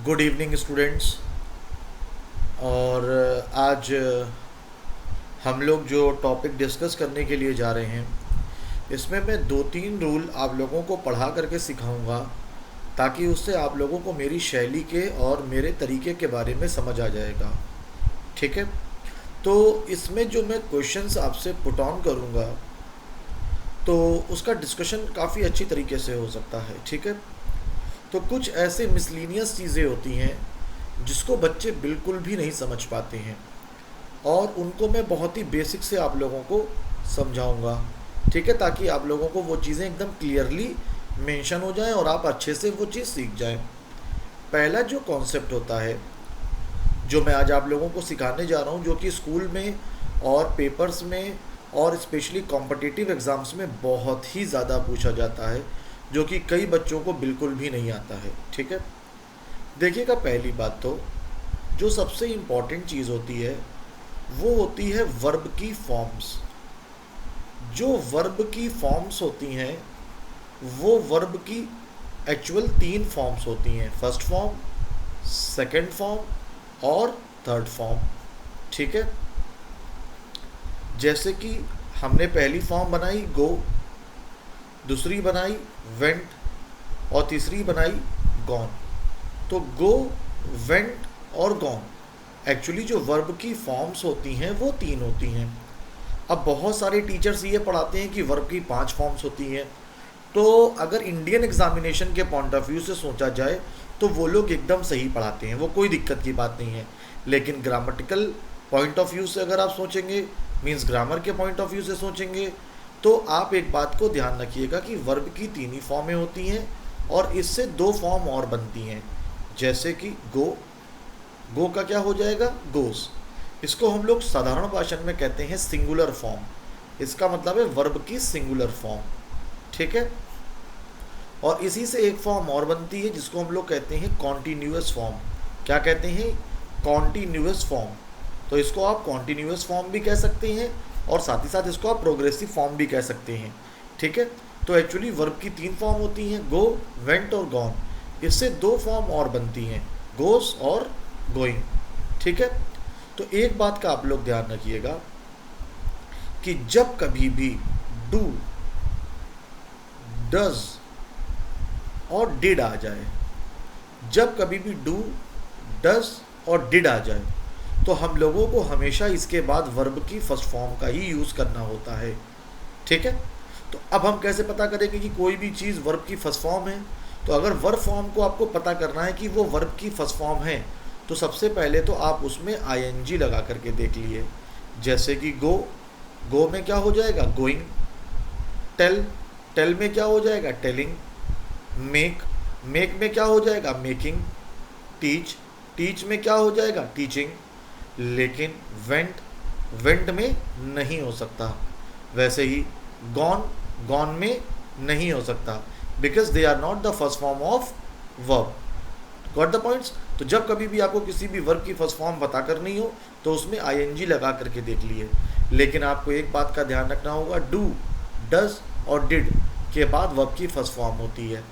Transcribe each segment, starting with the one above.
Good evening students. और आज हम लोग जो टॉपिक डिस्कस करने के लिए जा रहे हैं, इसमें मैं दो तीन रूल आप लोगों को पढ़ा करके सिखाऊंगा, ताकि उससे आप लोगों को मेरी शैली के और मेरे तरीके के बारे में समझ आ जाएगा। ठीक है। तो इसमें जो मैं क्वेश्चंस आपसे पुट ऑन करूँगा, तो उसका डिस्कशन काफ़ी अच्छी तरीके से हो सकता है। ठीक है। तो कुछ ऐसे मिसलीनियस चीज़ें होती हैं जिसको बच्चे बिल्कुल भी नहीं समझ पाते हैं, और उनको मैं बहुत ही बेसिक से आप लोगों को समझाऊंगा। ठीक है, ताकि आप लोगों को वो चीज़ें एकदम क्लियरली मेंशन हो जाएं और आप अच्छे से वो चीज़ सीख जाएं। पहला जो कॉन्सेप्ट होता है, जो मैं आज आप लोगों को सिखाने जा रहा हूँ, जो कि स्कूल में और पेपर्स में और स्पेशली कॉम्पिटिटिव एग्ज़ाम्स में बहुत ही ज़्यादा पूछा जाता है, जो कि कई बच्चों को बिल्कुल भी नहीं आता है। ठीक है। देखिएगा, पहली बात तो जो सबसे इम्पॉर्टेंट चीज़ होती है वो होती है वर्ब की फॉर्म्स। जो वर्ब की फॉर्म्स होती हैं, वो वर्ब की एक्चुअल तीन फॉर्म्स होती हैं: फर्स्ट फॉर्म, सेकंड फॉर्म और थर्ड फॉर्म। ठीक है। जैसे कि हमने पहली फॉर्म बनाई गो, दूसरी बनाई वेंट और तीसरी बनाई गॉन। तो गो, वेंट और गॉन एक्चुअली जो वर्ब की फॉर्म्स होती हैं वो तीन होती हैं। अब बहुत सारे टीचर्स ये पढ़ाते हैं कि वर्ब की 5 फॉर्म्स होती हैं। तो अगर इंडियन एग्जामिनेशन के पॉइंट ऑफ व्यू से सोचा जाए तो वो लोग एकदम सही पढ़ाते हैं, वो कोई दिक्कत की बात नहीं है। लेकिन ग्रामेटिकल पॉइंट ऑफ व्यू से अगर आप सोचेंगे, मीन्स ग्रामर के पॉइंट ऑफ व्यू से सोचेंगे, तो आप एक बात को ध्यान रखिएगा कि वर्ब की तीन ही फॉर्में होती हैं और इससे दो फॉर्म और बनती हैं। जैसे कि गो, गो का क्या हो जाएगा? गोस। इसको हम लोग साधारण भाषण में कहते हैं सिंगुलर फॉर्म। इसका मतलब है वर्ब की सिंगुलर फॉर्म। ठीक है। और इसी से एक फॉर्म और बनती है जिसको हम लोग कहते हैं कॉन्टिन्यूअस फॉर्म। क्या कहते हैं? Continuous form. तो इसको आप कॉन्टिन्यूअस फॉर्म भी कह सकते हैं और साथ ही साथ इसको आप प्रोग्रेसिव फॉर्म भी कह सकते हैं। ठीक है। तो एक्चुअली वर्ब की तीन फॉर्म होती हैं: गो, वेंट और गॉन। इससे दो फॉर्म और बनती हैं: गोस और गोइंग। ठीक है। तो एक बात का आप लोग ध्यान रखिएगा कि जब कभी भी डू, डज और डिड आ जाए, जब कभी भी डू, डज और डिड आ जाए, तो हम लोगों को हमेशा इसके बाद वर्ब की फर्स्ट फॉर्म का ही यूज़ करना होता है। ठीक है। तो अब हम कैसे पता करेंगे कि कोई भी चीज़ वर्ब की फर्स्ट फॉर्म है? तो अगर वर्ब फॉर्म को आपको पता करना है कि वो वर्ब की फर्स्ट फॉर्म है, तो सबसे पहले तो आप उसमें आईएनजी लगा करके देख लिए। जैसे कि गो, गो में क्या हो जाएगा? गोइंग। टेल, टेल में क्या हो जाएगा? टेलिंग। मेक, मेक में क्या हो जाएगा? मेकिंग। टीच, टीच में क्या हो जाएगा? टीचिंग। लेकिन वेंट, वेंट में नहीं हो सकता। वैसे ही गॉन, गॉन में नहीं हो सकता, because they are not the first form of verb. Got the points? तो जब कभी भी आपको किसी भी वर्ब की फर्स्ट फॉर्म पता करनी हो तो उसमें आईएनजी लगा करके देख लिए। लेकिन आपको एक बात का ध्यान रखना होगा, डू, डज और डिड के बाद वर्ब की फर्स्ट फॉर्म होती है।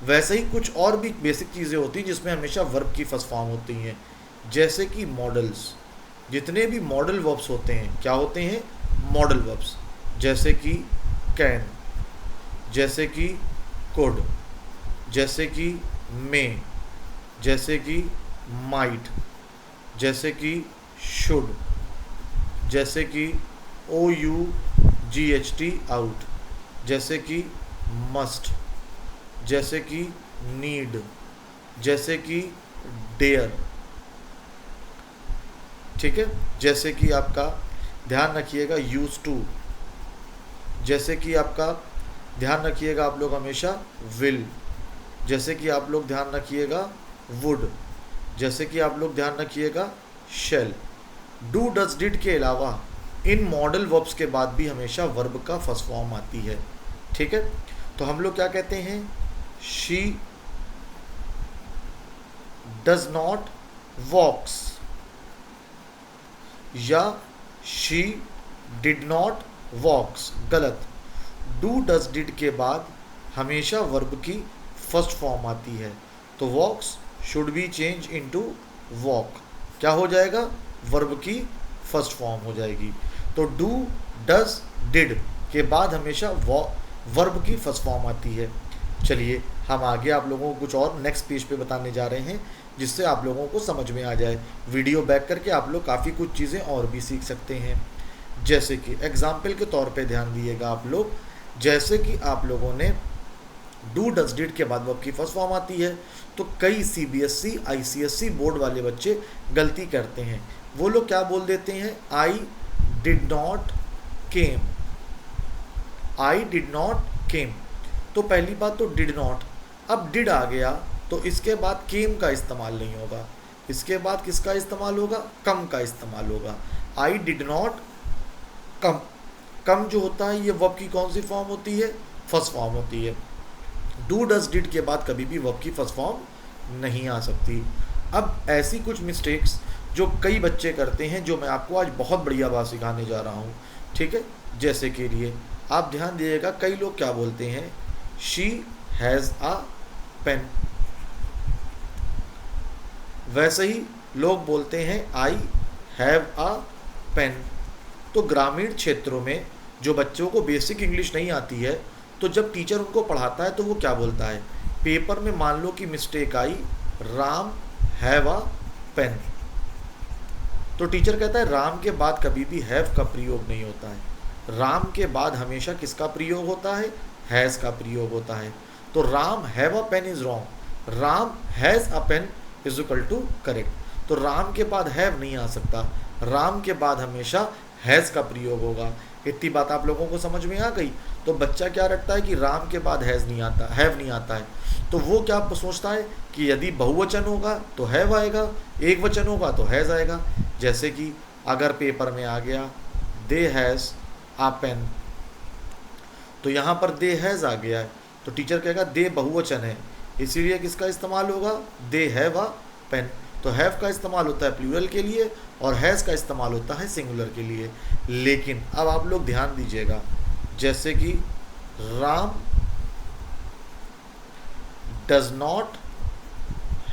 वैसे ही कुछ और भी बेसिक चीज़ें होती हैं जिसमें हमेशा वर्ब की फर्स्ट फॉर्म होती हैं। जैसे कि मॉडल्स, जितने भी मॉडल वर्ब्स होते हैं, क्या होते हैं? Modal verbs. जैसे कि कैन, जैसे कि कुड, जैसे कि मे, जैसे कि माइट, जैसे कि शुड, जैसे कि OUGHT आउट, जैसे कि मस्ट, जैसे कि नीड, जैसे कि डेयर। ठीक है। जैसे कि आपका ध्यान रखिएगा यूज टू, जैसे कि आपका ध्यान रखिएगा आप लोग हमेशा विल, जैसे कि आप लोग ध्यान रखिएगा वुड, जैसे कि आप लोग ध्यान रखिएगा शेल। डू, डज, डिड के अलावा इन मॉडल वर्ब्स के बाद भी हमेशा वर्ब का फर्स्ट फॉर्म आती है। ठीक है। तो हम लोग क्या कहते हैं? शी डज नॉट वॉक्स, या शी डिड नॉट वॉक्स। गलत। डू, डज, डिड के बाद हमेशा वर्ब की फर्स्ट फॉर्म आती है। तो वॉक्स, should be change into walk, क्या हो जाएगा, वर्ब की फर्स्ट फॉर्म हो जाएगी। तो डू, डज, डिड के बाद हमेशा वर्ब की फर्स्ट फॉर्म आती है। चलिए हम आगे आप लोगों को कुछ और नेक्स्ट पेज पे बताने जा रहे हैं, जिससे आप लोगों को समझ में आ जाए। वीडियो बैक करके आप लोग काफ़ी कुछ चीज़ें और भी सीख सकते हैं। जैसे कि एग्जाम्पल के तौर पे ध्यान दिएगा आप लोग, जैसे कि आप लोगों ने डू डज डिड के बाद वर्ब की फर्स्ट फॉर्म आती है, तो कई सीबीएसई आईसीएसई बोर्ड वाले बच्चे गलती करते हैं। वो लोग क्या बोल देते हैं, I did not came, I did not केम। तो पहली बात तो डिड नॉट, अब डिड आ गया तो इसके बाद केम का इस्तेमाल नहीं होगा, इसके बाद किसका इस्तेमाल होगा, कम का इस्तेमाल होगा। आई डिड नॉट कम, कम जो होता है ये वर्ब की कौन सी फॉर्म होती है, फर्स्ट फॉर्म होती है। डू डज डिड के बाद कभी भी वर्ब की फर्स्ट फॉर्म नहीं आ सकती। अब ऐसी कुछ मिस्टेक्स जो कई बच्चे करते हैं, जो मैं आपको आज बहुत बढ़िया बात सिखाने जा रहा हूँ, ठीक है। जैसे के लिए आप ध्यान दीजिएगा, कई लोग क्या बोलते हैं, शी हैज़ अ पेन, वैसे ही लोग बोलते हैं आई हैव अ पेन। तो ग्रामीण क्षेत्रों में जो बच्चों को बेसिक इंग्लिश नहीं आती है, तो जब टीचर उनको पढ़ाता है तो वो क्या बोलता है, पेपर में मान लो कि मिस्टेक आई, राम हैव अ पेन, तो टीचर कहता है राम के बाद कभी भी हैव का प्रयोग नहीं होता है, राम के बाद हमेशा किसका प्रयोग होता है, हैज़ का प्रयोग होता है। तो Ram have a pen is wrong, Ram has a pen is equal to correct. तो राम के बाद हैव नहीं आ सकता, राम के बाद हमेशा हैज़ का प्रयोग होगा। इतनी बात आप लोगों को समझ में आ गई। तो बच्चा क्या रखता है कि राम के बाद हैज़ नहीं आता, हैव नहीं आता है, तो वो क्या सोचता है कि यदि बहुवचन होगा तो हैव आएगा, एक वचन होगा तो हैज़ आएगा। जैसे कि अगर पेपर में आ गया दे हैज़ आ पेन, तो यहाँ पर दे हैज़ आ गया है, तो टीचर कहेगा दे बहुवचन है, इसीलिए किसका इस्तेमाल होगा, दे हैव अ पेन। तो हैव का इस्तेमाल होता है प्लूरल के लिए और हैज़ का इस्तेमाल होता है सिंगुलर के लिए। लेकिन अब आप लोग ध्यान दीजिएगा, जैसे कि Ram does not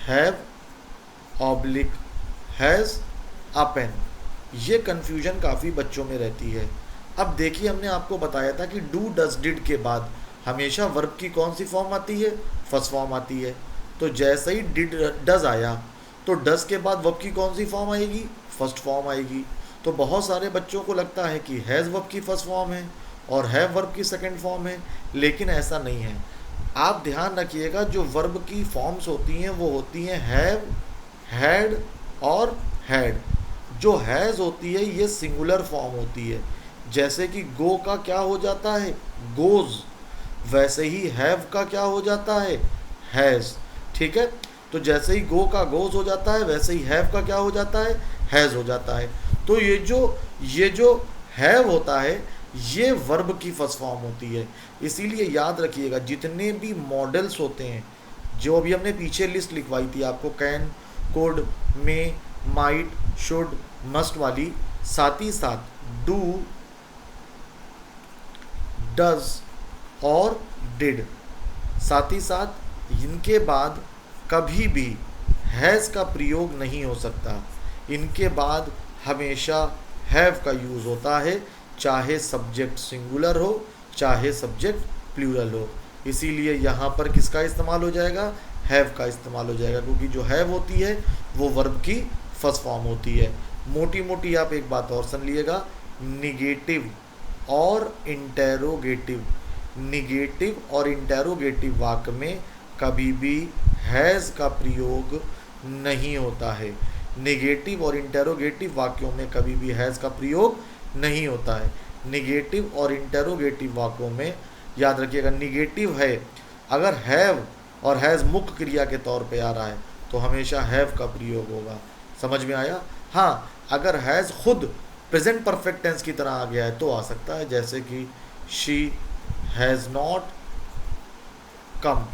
have oblique has a pen, ये कन्फ्यूजन काफ़ी बच्चों में रहती है। अब देखिए, हमने आपको बताया था कि डू डज डिड के बाद हमेशा वर्ब की कौन सी फॉर्म आती है, फर्स्ट फॉर्म आती है। तो जैसे ही डिड डज आया तो डज के बाद वर्ब की कौन सी फॉर्म आएगी, फर्स्ट फॉर्म आएगी। तो बहुत सारे बच्चों को लगता है कि हैज़ वर्ब की फर्स्ट फॉर्म है और हैव वर्ब की सेकंड फॉर्म है, लेकिन ऐसा नहीं है। आप ध्यान रखिएगा, जो वर्ब की फॉर्म्स होती हैं वो होती हैं हैव, हैड और हैड। जो हैज़ होती है ये सिंगुलर फॉर्म होती है, जैसे कि गो का क्या हो जाता है, गोज़, वैसे ही हैव का क्या हो जाता है, हैज़, ठीक है। तो जैसे ही गो का गोज़ हो जाता है, वैसे ही हैव का क्या हो जाता है, हैज़ हो जाता है। तो ये जो हैव होता है ये वर्ब की फर्स्ट फॉर्म होती है। इसीलिए याद रखिएगा, जितने भी मॉडल्स होते हैं, जो अभी हमने पीछे लिस्ट लिखवाई थी आपको, can, could, may, might, should, must वाली, साथ ही साथ डू, डज और डिड, साथ ही साथ इनके बाद कभी भी हैज़ का प्रयोग नहीं हो सकता। इनके बाद हमेशा हैव का यूज़ होता है, चाहे सब्जेक्ट सिंगुलर हो चाहे सब्जेक्ट प्लूरल हो। इसीलिए यहाँ पर किसका इस्तेमाल हो जाएगा, हैव का इस्तेमाल हो जाएगा, क्योंकि जो हैव होती है वो वर्ब की फर्स्ट फॉर्म होती है। मोटी मोटी आप एक बात और सुन लीजिएगा, निगेटिव और इंटेरोगेटिव, निगेटिव और इंटेरोगेटिव वाक्य में कभी भी हैज़ का प्रयोग नहीं होता है। निगेटिव और इंटेरोगेटिव वाक्यों में कभी भी हैज़ का प्रयोग नहीं होता है। निगेटिव और इंटेरोगेटिव वाक्यों में याद रखिएगा, निगेटिव है अगर हैव और हैज़ मुख्य क्रिया के तौर पे आ रहा है तो हमेशा हैव का प्रयोग होगा। समझ में आया। हाँ, अगर हैज़ खुद प्रेजेंट परफेक्ट टेंस की तरह आ गया है तो आ सकता है, जैसे कि शी हैज़ नॉट कम,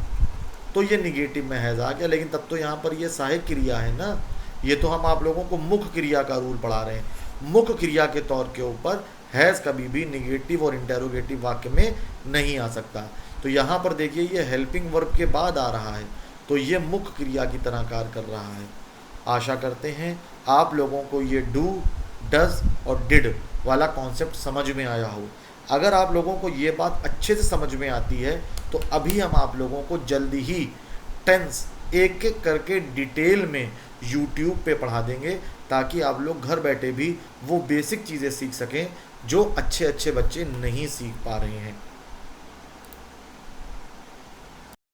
तो ये निगेटिव में हैज़ आ गया, लेकिन तब तो यहाँ पर ये सहायक क्रिया है ना। ये तो हम आप लोगों को मुख्य क्रिया का रूल पढ़ा रहे हैं। मुख्य क्रिया के तौर के ऊपर हैज़ कभी भी निगेटिव और इंटेरोगेटिव वाक्य में नहीं आ सकता। तो यहाँ पर देखिए, ये हेल्पिंग वर्ब के बाद आ रहा है, तो ये मुख्य क्रिया की तरह कार्य कर रहा है। आशा करते हैं आप लोगों को ये डू, डज और डिड वाला कॉन्सेप्ट समझ में आया हो। अगर आप लोगों को ये बात अच्छे से समझ में आती है तो अभी हम आप लोगों को जल्दी ही टेंस एक एक करके डिटेल में यूट्यूब पे पढ़ा देंगे, ताकि आप लोग घर बैठे भी वो बेसिक चीज़ें सीख सकें जो अच्छे अच्छे बच्चे नहीं सीख पा रहे हैं।